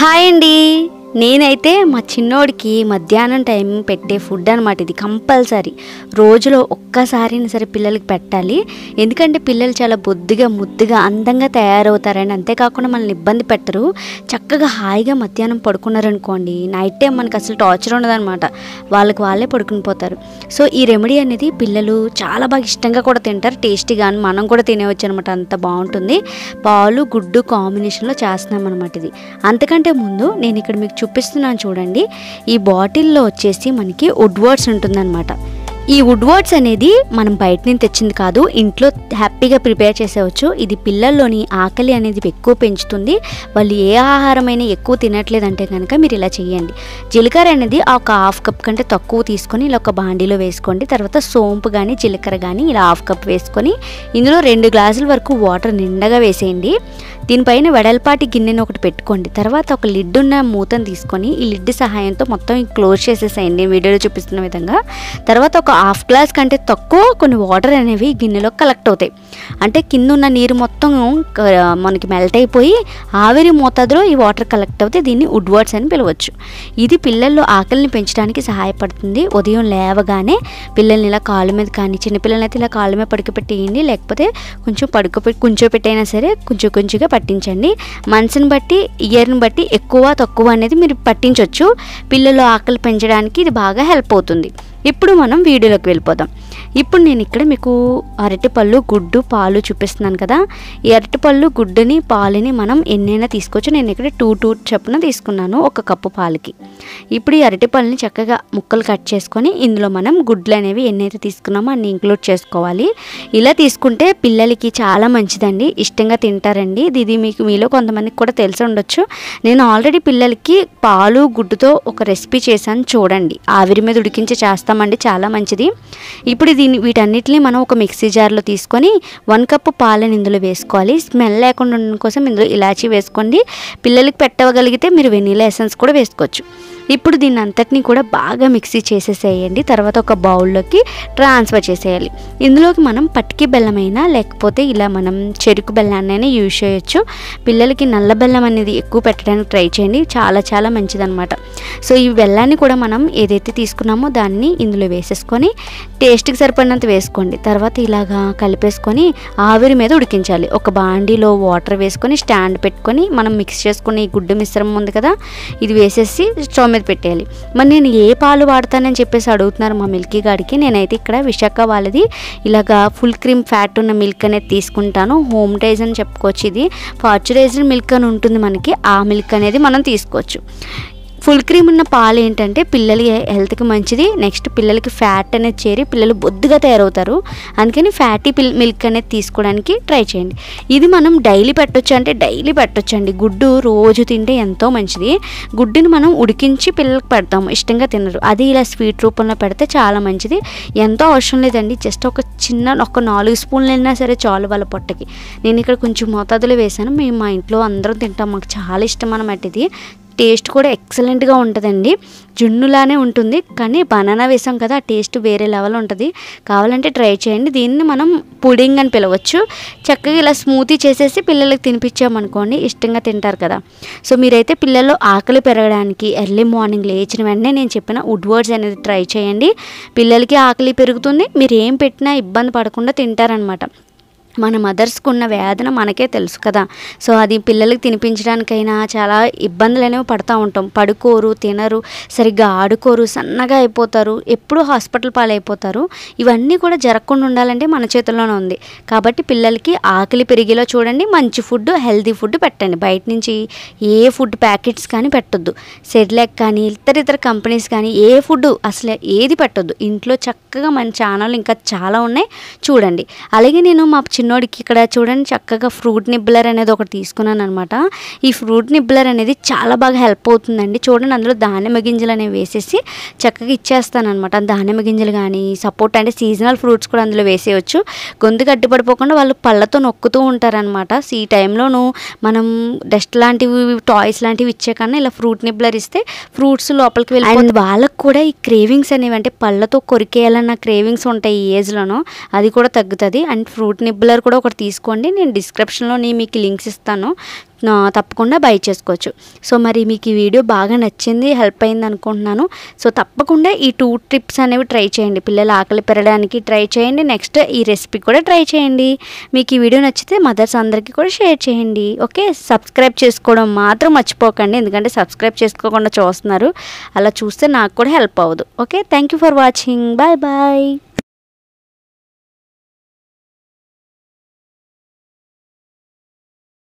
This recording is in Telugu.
హాయ్ అండి. నేనైతే మా చిన్నోడికి మధ్యాహ్నం టైం పెట్టే ఫుడ్ అనమాట ఇది. కంపల్సరీ రోజులో ఒక్కసారైనా సరే పిల్లలకి పెట్టాలి. ఎందుకంటే పిల్లలు చాలా బొద్దుగా ముద్దుగా అందంగా తయారవుతారండి. అంతేకాకుండా మనల్ని ఇబ్బంది పెట్టరు. చక్కగా హాయిగా మధ్యాహ్నం పడుకున్నారనుకోండి, నైట్ టైం మనకు అసలు టార్చర్ ఉండదన్నమాట. వాళ్ళకి వాళ్ళే పడుకుని పోతారు. సో ఈ రెమెడీ అనేది పిల్లలు చాలా బాగా ఇష్టంగా కూడా తింటారు. టేస్టీగా మనం కూడా తినేవచ్చు అనమాట. అంత బాగుంటుంది. పాలు గుడ్డు కాంబినేషన్లో చేస్తున్నాం అనమాట ఇది. అంతకంటే ముందు నేను ఇక్కడ మీకు చూపిస్తున్నాను చూడండి. ఈ బాటిల్లో వచ్చేసి మనకి వుడ్ వర్డ్స్ ఉంటుందన్నమాట. ఈ వుడ్ వర్డ్స్ అనేది మనం బయట నుంచి తెచ్చింది కాదు, ఇంట్లో హ్యాపీగా ప్రిపేర్ చేసేవచ్చు. ఇది పిల్లల్లోని ఆకలి అనేది ఎక్కువ పెంచుతుంది. వాళ్ళు ఏ ఆహారమైనా ఎక్కువ తినట్లేదంటే కనుక మీరు ఇలా చేయండి. జీలకర్ర అనేది ఒక హాఫ్ కప్ కంటే తక్కువ తీసుకొని ఇలా ఒక బాండీలో వేసుకోండి. తర్వాత సోంపు కానీ జీలకర్ర కానీ ఇలా హాఫ్ కప్ వేసుకొని ఇందులో 2 గ్లాసుల వరకు వాటర్ నిండగా వేసేయండి. దీనిపైన వెడల్పాటి గిన్నెని ఒకటి పెట్టుకోండి. తర్వాత ఒక లిడ్ ఉన్న మూతను తీసుకొని ఈ లిడ్ సహాయంతో మొత్తం క్లోజ్ చేసేసేయండి వీడియోలో చూపిస్తున్న విధంగా. తర్వాత ఒక హాఫ్ గ్లాస్ కంటే తక్కువ కొన్ని వాటర్ అనేవి గిన్నెలో కలెక్ట్ అవుతాయి. అంటే కింద ఉన్న నీరు మొత్తం మనకి మెల్ట్ అయిపోయి ఆవిరి మోతాదులో ఈ వాటర్ కలెక్ట్ అవుతే దీన్ని వుడ్ వర్డ్స్ అని పిలవచ్చు. ఇది పిల్లల్లో ఆకలిని పెంచడానికి సహాయపడుతుంది. ఉదయం లేవగానే పిల్లల్ని ఇలా కాళ్ళ మీద కానీ, చిన్నపిల్లల్ని అయితే ఇలా కాళ్ళ మీద పడుకోబెట్టేయండి. లేకపోతే కొంచెం కూర్చోపెట్టైనా సరే కొంచెం కొంచెంగా పట్టించండి. మనసుని బట్టి ఇయర్ని బట్టి ఎక్కువ తక్కువ అనేది మీరు పట్టించవచ్చు. పిల్లలు ఆకలి పెంచడానికి ఇది బాగా హెల్ప్ అవుతుంది. ఇప్పుడు మనం వీడియోలోకి వెళ్ళిపోదాం. ఇప్పుడు నేను ఇక్కడ మీకు అరటిపళ్ళు గుడ్డు పాలు చూపిస్తున్నాను కదా. ఈ అరటిపళ్ళు గుడ్డుని పాలని మనం ఎన్నైనా తీసుకోవచ్చు. నేను ఇక్కడ 2 చొప్పున తీసుకున్నాను ఒక కప్పు పాలకి. ఇప్పుడు ఈ అరటిపళ్ళని చక్కగా ముక్కలు కట్ చేసుకొని ఇందులో మనం గుడ్లు అనేవి ఎన్నైతే తీసుకున్నామో అన్ని ఇంక్లూడ్ చేసుకోవాలి. ఇలా తీసుకుంటే పిల్లలకి చాలా మంచిదండి, ఇష్టంగా తింటారండి. ఇది మీలో కొంతమందికి కూడా తెలిసి ఉండొచ్చు. నేను ఆల్రెడీ పిల్లలకి పాలు గుడ్డుతో ఒక రెసిపీ చేశాను చూడండి. ఆవిరి మీద ఉడికించి చేస్తామండి, చాలా మంచిది. ఇప్పుడు వీటన్నిటిని మనం ఒక మిక్సీ జార్లో తీసుకొని 1 కప్పు పాలని ఇందులో వేసుకోవాలి. స్మెల్ లేకుండా ఉండడం కోసం ఇందులో ఇలాచీ వేసుకోండి. పిల్లలకి పెట్టగలిగితే మీరు వెనీలా ఎసెన్స్ కూడా వేసుకోవచ్చు. ఇప్పుడు దీన్ని అంతటినీ కూడా బాగా మిక్సీ చేసేసేయండి. తర్వాత ఒక బౌల్లోకి ట్రాన్స్ఫర్ చేసేయాలి. ఇందులోకి మనం పటికి బెల్లమైనా లేకపోతే ఇలా మనం చెరుకు బెల్లాన్నైనా యూజ్ చేయొచ్చు. పిల్లలకి నల్ల బెల్లం అనేది ఎక్కువ పెట్టడానికి ట్రై చేయండి, చాలా చాలా మంచిదన్నమాట. సో ఈ బెల్లాన్ని కూడా మనం ఏదైతే తీసుకున్నామో దాన్ని ఇందులో వేసేసుకొని టేస్ట్కి సరిపడినంత వేసుకోండి. తర్వాత ఇలాగా కలిపేసుకొని ఆవిరి మీద ఉడికించాలి. ఒక బాండీలో వాటర్ వేసుకొని స్టాండ్ పెట్టుకొని మనం మిక్స్ చేసుకుని ఈ గుడ్డు మిశ్రమం ఉంది కదా, ఇది వేసేసి స్టవ్ మీద పెట్టేయాలి. మరి నేను ఏ పాలు వాడతానని చెప్పేసి అడుగుతున్నారు మా మిల్కీ గాడికి. నేనైతే ఇక్కడ విశాఖ వాళ్ళది ఇలాగా ఫుల్ క్రీమ్ ఫ్యాట్ ఉన్న మిల్క్ అనేది తీసుకుంటాను. హోమ్ డైజ్ అని చెప్పుకోవచ్చు. ఇది పాశ్చరైజ్డ్ మిల్క్ అని ఉంటుంది మనకి, ఆ మిల్క్ అనేది మనం తీసుకోవచ్చు. ఫుల్ క్రీమ్ ఉన్న పాలు ఏంటంటే పిల్లలకి హెల్త్కి మంచిది. నెక్స్ట్ పిల్లలకి ఫ్యాట్ అనేది చేరి పిల్లలు బొద్దుగా తయారవుతారు. అందుకని ఫ్యాటీ మిల్క్ అనేది తీసుకోవడానికి ట్రై చేయండి. ఇది మనం డైలీ పెట్టొచ్చు అంటే డైలీ పెట్టొచ్చండి. గుడ్డు రోజు తింటే ఎంతో మంచిది. గుడ్డుని మనం ఉడికించి పిల్లలకి పెడతాము, ఇష్టంగా తినరు. అది ఇలా స్వీట్ రూపంలో పెడితే చాలా మంచిది. ఎంతో అవసరం లేదండి, జస్ట్ ఒక 4 స్పూన్లు అయినా సరే చాలు వాళ్ళ పొట్టకి. నేను ఇక్కడ కొంచెం మోతాదులో వేసాను. మేము మా ఇంట్లో అందరం తింటాం, మాకు చాలా ఇష్టం అన్నమాట. ఇది టేస్ట్ కూడా ఎక్సలెంట్గా ఉంటుందండి. జున్నులానే ఉంటుంది, కానీ బనానా వేసాం కదా, ఆ టేస్ట్ వేరే లెవెల్ ఉంటుంది. కావాలంటే ట్రై చేయండి. దీన్ని మనం పుడింగ్ అని పిలవచ్చు. చక్కగా ఇలా స్మూతీ చేసేసి పిల్లలకి తినిపించామనుకోండి, ఇష్టంగా తింటారు కదా. సో మీరైతే పిల్లల్లో ఆకలి పెరగడానికి ఎర్లీ మార్నింగ్ లేచిన వెంటనే నేను చెప్పిన వుడ్ వర్డ్స్ అనేది ట్రై చేయండి. పిల్లలకి ఆకలి పెరుగుతుంది, మీరు ఏం పెట్టినా ఇబ్బంది పడకుండా తింటారనమాట. మన మదర్స్కి ఉన్న వేదన మనకే తెలుసు కదా. సో అది పిల్లలకి తినిపించడానికైనా చాలా ఇబ్బందులు అనేవి పడుతూ ఉంటాం. పడుకోరు, తినరు, సరిగ్గా ఆడుకోరు, సన్నగా అయిపోతారు, ఎప్పుడూ హాస్పిటల్ పాలైపోతారు. ఇవన్నీ కూడా జరగకుండా ఉండాలంటే మన చేతుల్లోనే ఉంది. కాబట్టి పిల్లలకి ఆకలి పెరిగేలా చూడండి. మంచి ఫుడ్, హెల్తీ ఫుడ్ పెట్టండి. బయట నుంచి ఏ ఫుడ్ ప్యాకెట్స్ కానీ పెట్టొద్దు. సెర్లాక్ కానీ ఇతర కంపెనీస్ కానీ ఏ ఫుడ్ అసలు ఏది పెట్టొద్దు. ఇంట్లో చక్కగా మన ఛానల్ ఇంకా చాలా ఉన్నాయి, చూడండి. అలాగే నేను మా చిన్నోడికి ఇక్కడ చూడండి చక్కగా ఫ్రూట్ నిబ్బలర్ అనేది ఒకటి తీసుకున్నాను అనమాట. ఈ ఫ్రూట్ నిబ్బలర్ అనేది చాలా బాగా హెల్ప్ అవుతుందండి. చూడండి అందులో దానిమ్మ గింజలు అనేవి వేసేసి చక్కగా ఇచ్చేస్తాను అనమాట. దానిమ్మ గింజలు కానీ సపోర్ట్ అంటే సీజనల్ ఫ్రూట్స్ కూడా అందులో వేసేయచ్చు. గొంతు గడ్డిపడిపోకుండా వాళ్ళు పళ్ళతో నొక్కుతూ ఉంటారనమాట. ఈ టైంలోనూ మనం డస్ట్ లాంటివి టాయ్స్ లాంటివి ఇచ్చే కన్నా ఇలా ఫ్రూట్ నిబ్బలర్ ఇస్తే ఫ్రూట్స్ లోపలికి వెళ్ళి అండ్ వాళ్ళకు కూడా ఈ క్రేవింగ్స్ అనేవి అంటే పళ్ళతో కొరికేయాలన్న క్రేవింగ్స్ ఉంటాయి ఈ ఏజ్లోనూ, అది కూడా తగ్గుతుంది. అండ్ ఫ్రూట్ నిబ్బలర్ కూలర్ కూడా ఒకటి తీసుకోండి. నేను డిస్క్రిప్షన్లో మీకు లింక్స్ ఇస్తాను, తప్పకుండా బై చేసుకోవచ్చు. సో మరి మీకు ఈ వీడియో బాగా నచ్చింది, హెల్ప్ అయింది అనుకుంటున్నాను. సో తప్పకుండా ఈ 2 టిప్స్ అనేవి ట్రై చేయండి. పిల్లలు ఆకలి పెరగడానికి ట్రై చేయండి. నెక్స్ట్ ఈ రెసిపీ కూడా ట్రై చేయండి. మీకు ఈ వీడియో నచ్చితే మదర్స్ అందరికీ కూడా షేర్ చేయండి. ఓకే, సబ్స్క్రైబ్ చేసుకోవడం మాత్రం మర్చిపోకండి, ఎందుకంటే సబ్స్క్రైబ్ చేసుకోకుండా చూస్తున్నారు. అలా చూస్తే నాకు కూడా హెల్ప్ అవ్వదు. Okay, thank you for watching. Bye bye.